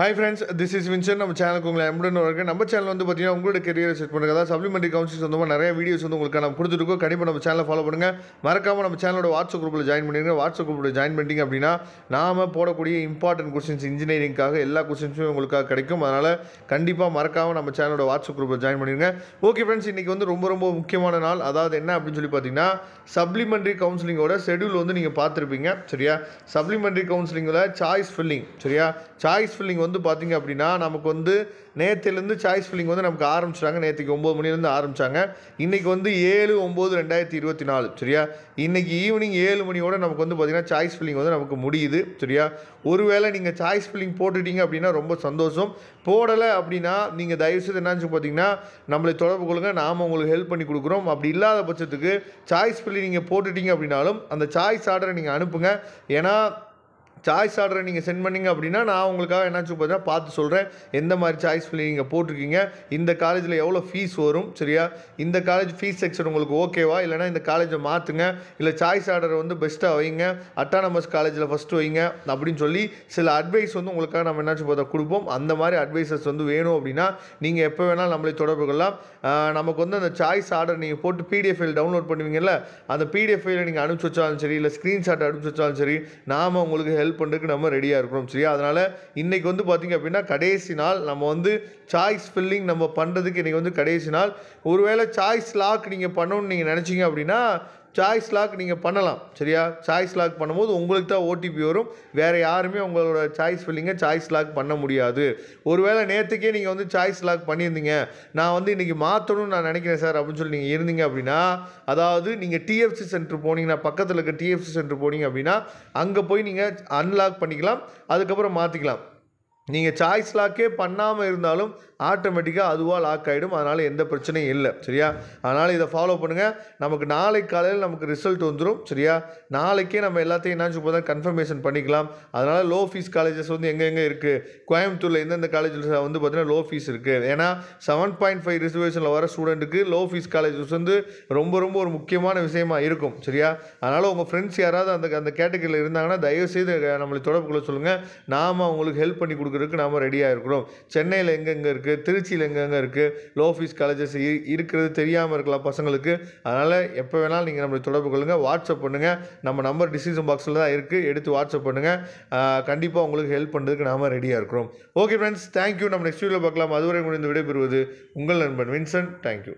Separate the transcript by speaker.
Speaker 1: Hi friends, this is Vincent. நம்ம சேனலுக்கு உங்களை அன்புடன் வரவேற்கிறேன். நம்ம சேனல் வந்து பார்த்தீங்கன்னா உங்களோட கெரியரை செட் பண்ணுறது அதாவது சப்ளிமெண்ட்ரி கவுன்சிலிங் சொந்தமாக நிறைய வீடியோஸ் வந்து உங்களுக்கு நம்ம கொடுத்துருக்கோம். கண்டிப்பாக நம்ம சேனலை ஃபாலோ பண்ணுங்கள். மறக்காமல் நம்ம சேனலோட வாட்ஸ்அப் குரூப்பில் ஜாயின் பண்ணிடுங்க. வாட்ஸ்அப் குரூப்பில் ஜாயின் பண்ணிட்டீங்க அப்படின்னா நாம் போடக்கூடிய இம்பார்ட்டன்ட் கொஸ்டின்ஸ் இன்ஜினியரிங்காக எல்லா கொஸ்டின்ஸுமே உங்களுக்காக கிடைக்கும். அதனால் கண்டிப்பாக மறக்காமல் நம்ம சேனலோட வாட்ஸ்அப் குரூப்பில் ஜாயின் பண்ணிடுங்க. ஓகே ஃப்ரெண்ட்ஸ், இன்றைக்கி வந்து ரொம்ப முக்கியமான நாள். அதாவது என்ன அப்படின்னு சொல்லி பார்த்தீங்கன்னா சப்ளிமெண்ட்ரி கவுன்சிலிங்கோட ஷெடியூல் வந்து நீங்கள் பார்த்துருப்பீங்க. சரியா? சப்ளிமெண்ட்ரி கவுன்சிலிங்கில் சாய்ஸ் ஃபில்லிங். சரியா? சாய்ஸ் ஃபில்லிங் வந்து பார்த்தீங்க அப்படின்னா நமக்கு வந்து நேற்றுலேருந்து சாய்ஸ் ஃபில்லிங் வந்து நமக்கு ஆரம்பிச்சிட்டாங்க. நேற்றுக்கு 9 மணிலேருந்து ஆரம்பித்தாங்க. இன்றைக்கி வந்து 7/9/2024. சரியா? இன்றைக்கி ஈவினிங் 7 மணியோட நமக்கு வந்து பார்த்திங்கன்னா சாய்ஸ் ஃபில்லிங் வந்து நமக்கு முடியுது. சரியா? ஒருவேளை நீங்கள் சாய்ஸ் ஃபில்லிங் போட்டுட்டீங்க அப்படின்னா ரொம்ப சந்தோஷம். போடலை அப்படின்னா நீங்கள் தயவுசெய்து என்னாச்சு பார்த்தீங்கன்னா நம்மளை தொடர்பு கொள்ளுங்க. நாம் உங்களுக்கு ஹெல்ப் பண்ணி கொடுக்குறோம். அப்படி இல்லாத பட்சத்துக்கு சாய்ஸ் ஃபில்லிங் நீங்கள் போட்டுட்டீங்க அப்படின்னாலும் அந்த சாய்ஸ் ஆர்டரை நீங்கள் அனுப்புங்க. ஏன்னா சாய்ஸ் ஆர்டரை நீங்கள் சென்ட் பண்ணிங்க அப்படின்னா நான் உங்களுக்காக என்னாச்சு பார்த்தீங்கன்னா பார்த்து சொல்கிறேன் எந்த மாதிரி சாய்ஸ் ஃபில்லிங் நீங்கள் போட்டிருக்கீங்க, இந்த காலேஜில் எவ்வளோ ஃபீஸ் வரும். சரியா? இந்த காலேஜ் ஃபீஸ் செக்ஷன் உங்களுக்கு ஓகேவா, இல்லைனா இந்த காலேஜை மாற்றுங்க, இல்லை சாய்ஸ் ஆர்டரை வந்து பெஸ்ட்டாக வைங்க, அட்டானமஸ் காலேஜில் ஃபஸ்ட்டு வைங்க அப்படின்னு சொல்லி சில அட்வைஸ் வந்து உங்களுக்காக நம்ம என்னாச்சு பார்த்தா கொடுப்போம். அந்த மாதிரி அட்வைசஸ் வந்து வேணும் அப்படின்னா நீங்கள் எப்போ வேணாலும் நம்மளை தொடர்பு கொள்ளலாம். நமக்கு வந்து அந்த சாய்ஸ் ஆர்டர் நீங்கள் போட்டு பிடிஎஃப் ஃபைல் டவுன்லோட் பண்ணுவீங்கல்ல, அந்த பிடிஎஃப் ஃபைலை நீங்கள் அனுப்பிச்சி வச்சாலும் சரி, இல்லை ஸ்க்ரீன்ஷாட் அனுப்பிச்சி வச்சாலும் சரி, நாம் உங்களுக்கு ஹெல்ப் பண்ணுறதுக்கு நம்ம ரெடியாக இருக்கிறோம். சரியா? அதனால் இன்றைக்கி வந்து பார்த்திங்க அப்படின்னா கடைசி நாள். நம்ம வந்து சாய்ஸ் ஃபில்லிங் நம்ம பண்ணுறதுக்கு இன்றைக்கி வந்து கடைசி நாள். ஒருவேளை சாய்ஸ் லாக் நீங்கள் பண்ணணும்னு நீங்கள் நினச்சிங்க அப்படின்னா சாய்ஸ் லாக் நீங்கள் பண்ணலாம். சரியா? சாய்ஸ் லாக் பண்ணும்போது உங்களுக்கு தான் ஓடிபி வரும். வேறு யாருமே உங்களோட சாய்ஸ் ஃபில்லிங்கை சாய்ஸ் லாக் பண்ண முடியாது. ஒருவேளை நேற்றுக்கே நீங்கள் வந்து சாய்ஸ் லாக் பண்ணியிருந்தீங்க, நான் வந்து இன்றைக்கி மாற்றணும்னு நான் நினைக்கிறேன் சார் அப்படின்னு சொல்லி நீங்கள் இருந்தீங்க அப்படின்னா, அதாவது நீங்கள் டிஎஃப்சி சென்டர் போனீங்கன்னா, பக்கத்தில் இருக்க டிஎஃப்சி சென்டர் போனீங்க அப்படின்னா அங்கே போய் நீங்கள் அன்லாக் பண்ணிக்கலாம், அதுக்கப்புறம் மாற்றிக்கலாம். நீங்கள் சாய்ஸ் லாக்கே பண்ணாமல் இருந்தாலும் ஆட்டோமேட்டிக்காக அதுவாக லாக் ஆகிடும். அதனால் எந்த பிரச்சனையும் இல்லை. சரியா? அதனால் இதை ஃபாலோ பண்ணுங்கள். நமக்கு நாளை காலையில் நமக்கு ரிசல்ட் வந்துடும். சரியா? நாளைக்கே நம்ம எல்லாத்தையும் என்னாச்சு பார்த்தா கன்ஃபர்மேஷன் பண்ணிக்கலாம். அதனால் லோ ஃபீஸ் காலேஜஸ் வந்து எங்கெங்கே இருக்குது, கோயம்புத்தூரில் எந்தெந்த காலேஜில் வந்து பார்த்திங்கன்னா லோ ஃபீஸ் இருக்குது. ஏன்னா 7.5 ரிசர்வேஷனில் வர ஸ்டூடெண்ட்டுக்கு லோ ஃபீஸ் காலேஜஸ் வந்து ரொம்ப ஒரு முக்கியமான விஷயமா இருக்கும். சரியா? அதனால் உங்கள் ஃப்ரெண்ட்ஸ் யாராவது அந்த கேட்டகரியில் இருந்தாங்கன்னா தயவுசெய்து நம்மளை தொடர்பு கொள்ள சொல்லுங்கள். நாம் அவங்களுக்கு ஹெல்ப் பண்ணி கொடுக்குறதுக்கு நாம் ரெடியாக இருக்கிறோம். சென்னையில் எங்கெங்கே இருக்குது, திருச்சியில் எங்கெங்கே இருக்குது லோ ஃபீஸ் காலேஜஸ் இருக்கிறது தெரியாமல் இருக்கலாம் பசங்களுக்கு. அதனால் எப்போ வேணாலும் நீங்கள் நம்மளை தொடர்பு கொள்ளுங்கள், வாட்ஸ்அப் பண்ணுங்கள். நம்ம நம்பர் டிஸ்கிரிப்ஷன் பாக்ஸில் தான் இருக்குது, எடுத்து வாட்ஸ்அப் பண்ணுங்கள். கண்டிப்பாக உங்களுக்கு ஹெல்ப் பண்ணுறதுக்கு நாம் ரெடியாக இருக்கிறோம். Okay friends, thank you. நம்ம நெக்ஸ்ட் வீடியோவில் பார்க்கலாம். அதுவரை முடிந்து விடைபெறுவது உங்கள் நண்பன் வின்சென்ட். தேங்க்யூ.